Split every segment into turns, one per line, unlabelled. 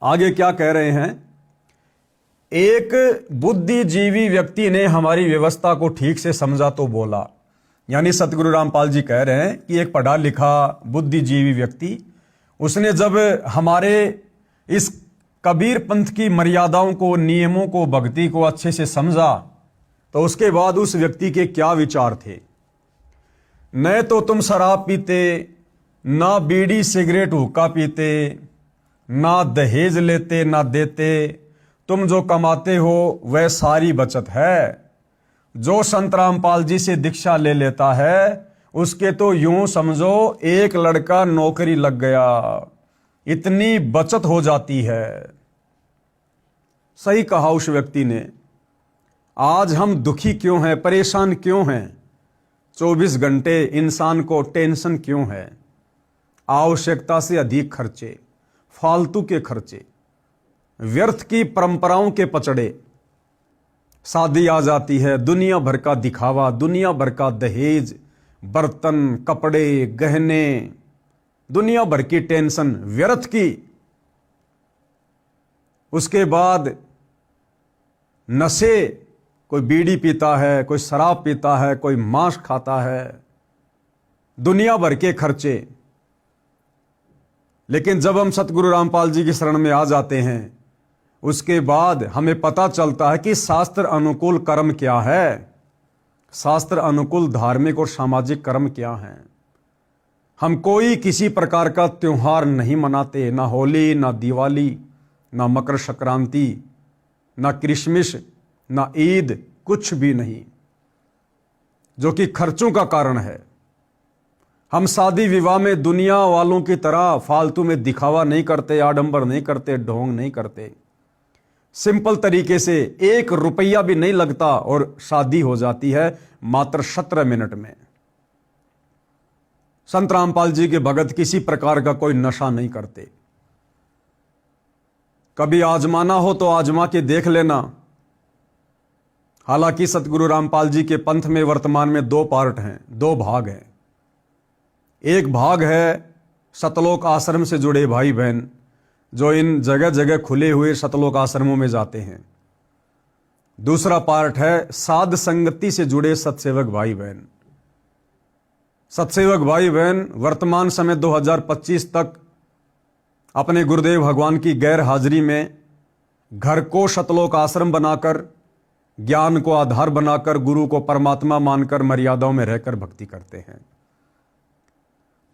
आगे क्या कह रहे हैं? एक बुद्धिजीवी व्यक्ति ने हमारी व्यवस्था को ठीक से समझा तो बोला। यानी सतगुरु रामपाल जी कह रहे हैं कि एक पढ़ा लिखा बुद्धिजीवी व्यक्ति, उसने जब हमारे इस कबीर पंथ की मर्यादाओं को, नियमों को, भक्ति को अच्छे से समझा, तो उसके बाद उस व्यक्ति के क्या विचार थे। न तो तुम शराब पीते, ना बीड़ी सिगरेट हुक्का पीते, ना दहेज लेते ना देते, तुम जो कमाते हो वह सारी बचत है। जो संत रामपाल जी से दीक्षा ले लेता है उसके तो यूं समझो एक लड़का नौकरी लग गया, इतनी बचत हो जाती है। सही कहा उस व्यक्ति ने। आज हम दुखी क्यों हैं, परेशान क्यों हैं? 24 घंटे इंसान को टेंशन क्यों है? आवश्यकता से अधिक खर्चे, फालतू के खर्चे, व्यर्थ की परंपराओं के पचड़े। शादी आ जाती है, दुनिया भर का दिखावा, दुनिया भर का दहेज, बर्तन, कपड़े, गहने, दुनिया भर की टेंशन व्यर्थ की। उसके बाद नशे, कोई बीड़ी पीता है, कोई शराब पीता है, कोई मांस खाता है, दुनिया भर के खर्चे। लेकिन जब हम सतगुरु रामपाल जी की शरण में आ जाते हैं, उसके बाद हमें पता चलता है कि शास्त्र अनुकूल कर्म क्या है, शास्त्र अनुकूल धार्मिक और सामाजिक कर्म क्या हैं। हम कोई किसी प्रकार का त्योहार नहीं मनाते, ना होली, ना दिवाली, ना मकर संक्रांति, ना क्रिसमस, ना ईद, कुछ भी नहीं, जो कि खर्चों का कारण है। हम शादी विवाह में दुनिया वालों की तरह फालतू में दिखावा नहीं करते, आडंबर नहीं करते, ढोंग नहीं करते। सिंपल तरीके से 1 रुपया भी नहीं लगता और शादी हो जाती है मात्र 17 मिनट में। संत रामपाल जी के भगत किसी प्रकार का कोई नशा नहीं करते। कभी आजमाना हो तो आजमा के देख लेना। हालांकि सतगुरु रामपाल जी के पंथ में वर्तमान में 2 पार्ट हैं, 2 भाग हैं। एक भाग है सतलोक आश्रम से जुड़े भाई बहन, जो इन जगह जगह खुले हुए सतलोक आश्रमों में जाते हैं। दूसरा पार्ट है साध संगति से जुड़े सतसेवक भाई बहन। सतसेवक भाई बहन वर्तमान समय 2025 तक अपने गुरुदेव भगवान की गैर हाजिरी में घर को सतलोक आश्रम बनाकर, ज्ञान को आधार बनाकर, गुरु को परमात्मा मानकर मर्यादाओं में रहकर भक्ति करते हैं।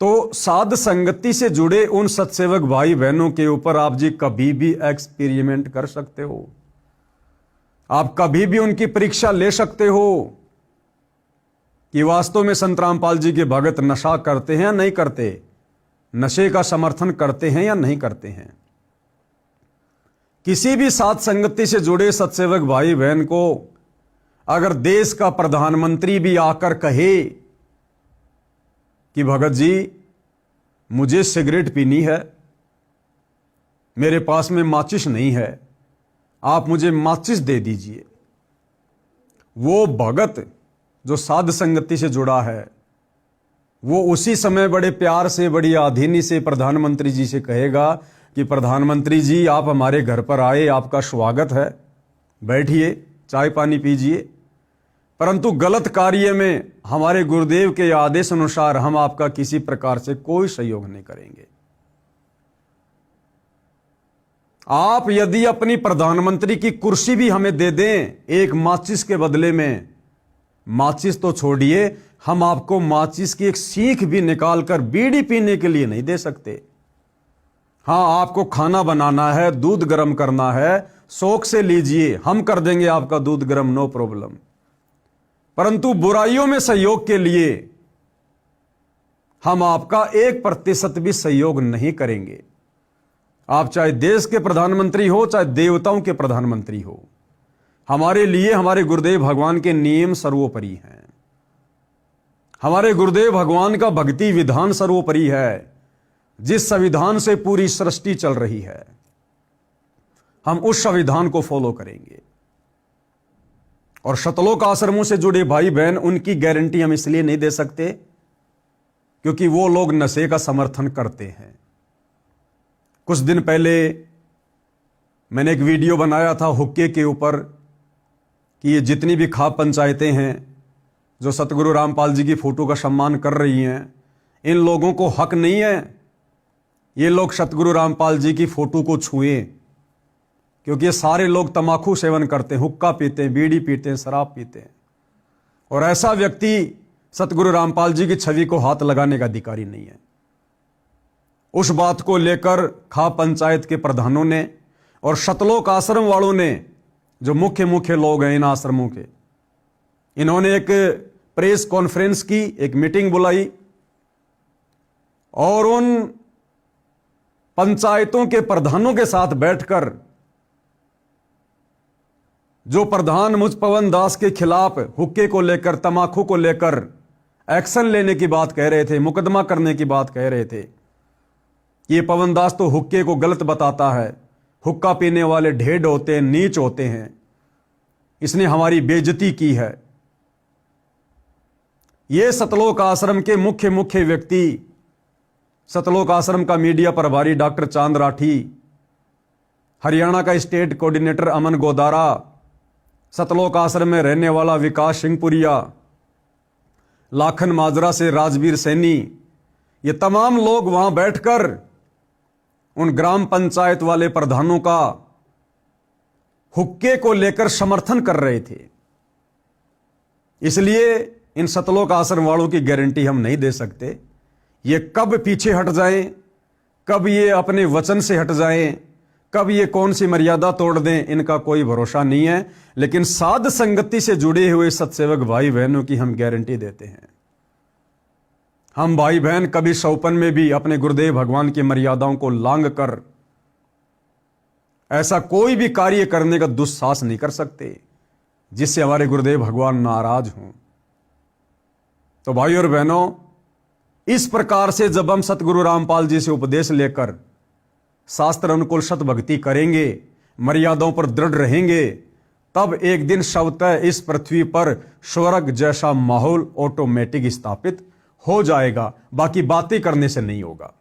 तो साध संगति से जुड़े उन सतसेवक भाई बहनों के ऊपर आप जी कभी भी एक्सपेरिमेंट कर सकते हो। आप कभी भी उनकी परीक्षा ले सकते हो कि वास्तव में संत रामपाल जी के भगत नशा करते हैं या नहीं करते, नशे का समर्थन करते हैं या नहीं करते हैं। किसी भी साध संगति से जुड़े सतसेवक भाई बहन को अगर देश का प्रधानमंत्री भी आकर कहे कि भगत जी मुझे सिगरेट पीनी है, मेरे पास में माचिस नहीं है, आप मुझे माचिस दे दीजिए, वो भगत जो साध संगति से जुड़ा है वो उसी समय बड़े प्यार से, बड़ी आधीनी से प्रधानमंत्री जी से कहेगा कि प्रधानमंत्री जी आप हमारे घर पर आए, आपका स्वागत है, बैठिए, चाय पानी पीजिए। परंतु गलत कार्य में हमारे गुरुदेव के आदेश अनुसार हम आपका किसी प्रकार से कोई सहयोग नहीं करेंगे। आप यदि अपनी प्रधानमंत्री की कुर्सी भी हमें दे दें एक माचिस के बदले में, माचिस तो छोड़िए, हम आपको माचिस की एक सीख भी निकालकर बीड़ी पीने के लिए नहीं दे सकते। हां, आपको खाना बनाना है, दूध गर्म करना है, शौक से लीजिए, हम कर देंगे आपका दूध गर्म, नो प्रॉब्लम। परंतु बुराइयों में सहयोग के लिए हम आपका 1% भी सहयोग नहीं करेंगे। आप चाहे देश के प्रधानमंत्री हो, चाहे देवताओं के प्रधानमंत्री हो, हमारे लिए हमारे गुरुदेव भगवान के नियम सर्वोपरि हैं। हमारे गुरुदेव भगवान का भक्ति विधान सर्वोपरि है। जिस संविधान से पूरी सृष्टि चल रही है, हम उस संविधान को फॉलो करेंगे। और सतलोक आश्रमों से जुड़े भाई बहन, उनकी गारंटी हम इसलिए नहीं दे सकते क्योंकि वो लोग नशे का समर्थन करते हैं। कुछ दिन पहले मैंने एक वीडियो बनाया था हुक्के के ऊपर कि ये जितनी भी खाप पंचायतें हैं जो सतगुरु रामपाल जी की फोटो का सम्मान कर रही हैं, इन लोगों को हक नहीं है ये लोग सतगुरु रामपाल जी की फोटो को छुएं, क्योंकि ये सारे लोग तमाकू सेवन करते हैं, हुक्का पीते हैं, बीड़ी पीते हैं, शराब पीते हैं, और ऐसा व्यक्ति सतगुरु रामपाल जी की छवि को हाथ लगाने का अधिकारी नहीं है। उस बात को लेकर खाप पंचायत के प्रधानों ने और सतलोक आश्रम वालों ने, जो मुख्य मुख्य लोग हैं इन आश्रमों के, इन्होंने एक प्रेस कॉन्फ्रेंस की, एक मीटिंग बुलाई और उन पंचायतों के प्रधानों के साथ बैठकर जो प्रधान मुझ पवन दास के खिलाफ हुक्के को लेकर, तमाकू को लेकर एक्शन लेने की बात कह रहे थे, मुकदमा करने की बात कह रहे थे, ये पवन दास तो हुक्के को गलत बताता है, हुक्का पीने वाले ढेड होते हैं, नीच होते हैं, इसने हमारी बेइज्जती की है। ये सतलोक आश्रम के मुख्य मुख्य व्यक्ति, सतलोक आश्रम का मीडिया प्रभारी डॉक्टर चांद राठी, हरियाणा का स्टेट कोऑर्डिनेटर अमन गोदारा, सतलोक आश्रम में रहने वाला विकास सिंहपुरिया, लाखन माजरा से राजवीर सैनी, ये तमाम लोग वहां बैठकर उन ग्राम पंचायत वाले प्रधानों का हुक्के को लेकर समर्थन कर रहे थे। इसलिए इन सतलोक आश्रम वालों की गारंटी हम नहीं दे सकते। ये कब पीछे हट जाएं, कब ये अपने वचन से हट जाएं, कब ये कौन सी मर्यादा तोड़ दें, इनका कोई भरोसा नहीं है। लेकिन साध संगति से जुड़े हुए सत्सेवक भाई बहनों की हम गारंटी देते हैं। हम भाई बहन कभी सौपन में भी अपने गुरुदेव भगवान की मर्यादाओं को लांघ कर ऐसा कोई भी कार्य करने का दुस्साहस नहीं कर सकते जिससे हमारे गुरुदेव भगवान नाराज हों। तो भाई और बहनों, इस प्रकार से जब हम सतगुरु रामपाल जी से उपदेश लेकर शास्त्र अनुकूल सत भक्ति करेंगे, मर्यादाओं पर दृढ़ रहेंगे, तब एक दिन स्वतः इस पृथ्वी पर स्वर्ग जैसा माहौल ऑटोमेटिक स्थापित हो जाएगा। बाकी बातें करने से नहीं होगा।